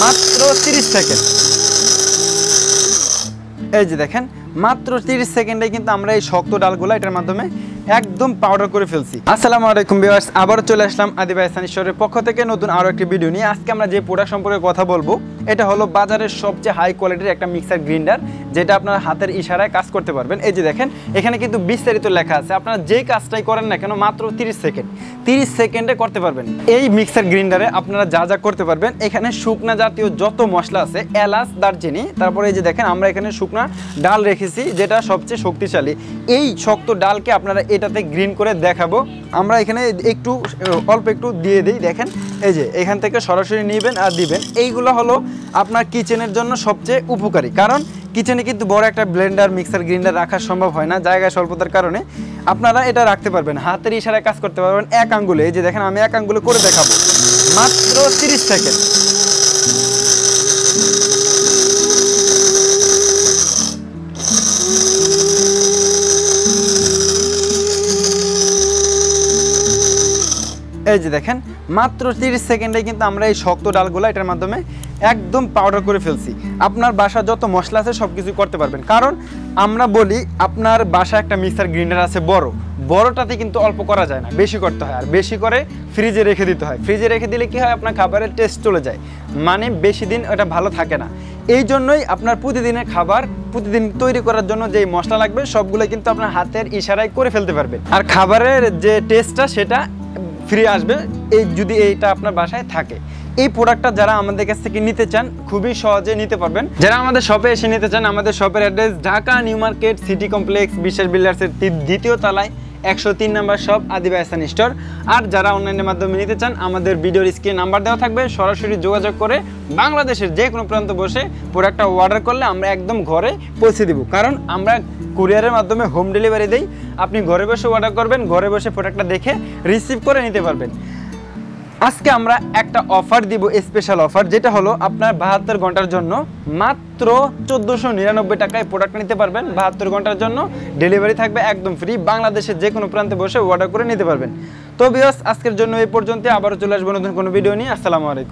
মাত্র 30 সেকেন্ড। এই যে দেখেন মাত্র 30 সেকেন্ডে কিন্তু আমরা এই শক্ত ডালগুলো এটার মাধ্যমে একদম পাউডার করে ফেলছি। আসসালামু আলাইকুম ভিউয়ার্স, আবারও চলে আসলাম আদি ভাই এহসান স্টোরের পক্ষ থেকে নতুন আরও একটি ভিডিও নিয়ে। আজকে আমরা যে প্রোডাক্ট সম্পর্কে কথা বলবো এটা হলো বাজারের সবচেয়ে হাই কোয়ালিটির একটা মিক্সার গ্রাইন্ডার, যেটা আপনার হাতের ইশারায় কাজ করতে পারবেন। এই যে দেখেন এখানে কিন্তু বিস্তারিত লেখা আছে, আপনারা যে কাজটাই করেন না কেন মাত্র 30 সেকেন্ডে করতে পারবেন। এই মিক্সার গ্রাইন্ডারে আপনারা যা যা করতে পারবেন, এখানে শুকনা জাতীয় যত মশলা আছে, এলাচ, দারচিনি, তারপরে এই যে দেখেন আমরা এখানে শুকনা ডাল রেখেছি যেটা সবচেয়ে শক্তিশালী। এই শক্ত ডালকে আপনারা এটাতে গ্রিন করে দেখাবো। আমরা এখানে একটু অল্প একটু দিয়ে দিই। দেখেন এই যে এখান থেকে সরাসরি নেবেন আর দিবেন। এইগুলো হলো আপনার কিচেনের জন্য সবচেয়ে উপকারী, কারণ কিচেনে কিন্তু বড় একটা ব্লেন্ডার মিক্সার গ্রাইন্ডার রাখা সম্ভব হয় না জায়গা স্বল্পতার কারণে। আপনারা এটা রাখতে পারবেন, হাতের ইশারায় কাজ করতে পারবেন এক আঙ্গুলে। এই যে দেখেন আমি এক আঙ্গুলে করে দেখাবো, মাত্র 30 সেকেন্ড। এই যে দেখেন মাত্র 30 সেকেন্ডে কিন্তু আমরা এই শক্ত ডালগুলো এটার মাধ্যমে একদম পাউডার করে ফেলছি। আপনার বাসা যত মশলা আছে সব কিছু করতে পারবেন, কারণ আমরা বলি আপনার বাসা একটা মিক্সার গ্রাইন্ডার আছে বড়টাতে কিন্তু অল্প করা যায় না, বেশি করতে হয়, আর বেশি করে ফ্রিজে রেখে দিতে হয়। ফ্রিজে রেখে দিলে কি হয়, আপনার খাবারের টেস্ট চলে যায়, মানে বেশি দিন ওটা ভালো থাকে না। এই জন্যই আপনার প্রতিদিনের খাবার প্রতিদিন তৈরি করার জন্য যে মশলা লাগবে সবগুলো কিন্তু আপনার হাতের ইশারায় করে ফেলতে পারবেন, আর খাবারের যে টেস্টটা সেটা ফ্রি আসবে এই যদি এইটা আপনার বাসায় থাকে। এই প্রোডাক্টটা যারা আমাদের কাছ থেকে নিতে চান খুবই সহজে নিতে পারবেন। যারা আমাদের শপে এসে নিতে চান, আমাদের শপের address Dhaka new market city complex বিশ্বাস বিল্ডার্সের দ্বিতীয় তলায় 103 নম্বর শপ আদি ভাই এহসান স্টোর। আর যারা অনলাইনের মাধ্যমে নিতে চান, আমাদের ভিডিওর স্ক্রিনে নাম্বার দেওয়া থাকবে, সরাসরি যোগাযোগ করে বাংলাদেশের যে কোনো প্রান্ত বসে প্রোডাক্টটা অর্ডার করলে আমরা একদম ঘরে পৌঁছে দিব, কারণ আমরা কুরিয়ারের মাধ্যমে হোম ডেলিভারি দেই। আপনি ঘরে বসে অর্ডার করবেন, ঘরে বসে প্রোডাক্টটা দেখে রিসিভ করে নিতে পারবেন। আজকে আমরা একটা অফার দিব, স্পেশাল অফার, যেটা হলো আপনার 72 ঘন্টার জন্য মাত্র 1499 টাকায় প্রোডাক্ট নিতে পারবেন। 72 ঘন্টার জন্য ডেলিভারি থাকবে একদম ফ্রি, বাংলাদেশের যে কোনো প্রান্তে বসে অর্ডার করে নিতে পারবেন। তো ভিউয়ার্স আজকের জন্য এই পর্যন্ত, আবারও চলে আসবো নতুন কোনো ভিডিও নিয়ে। আসসালামু আলাইকুম।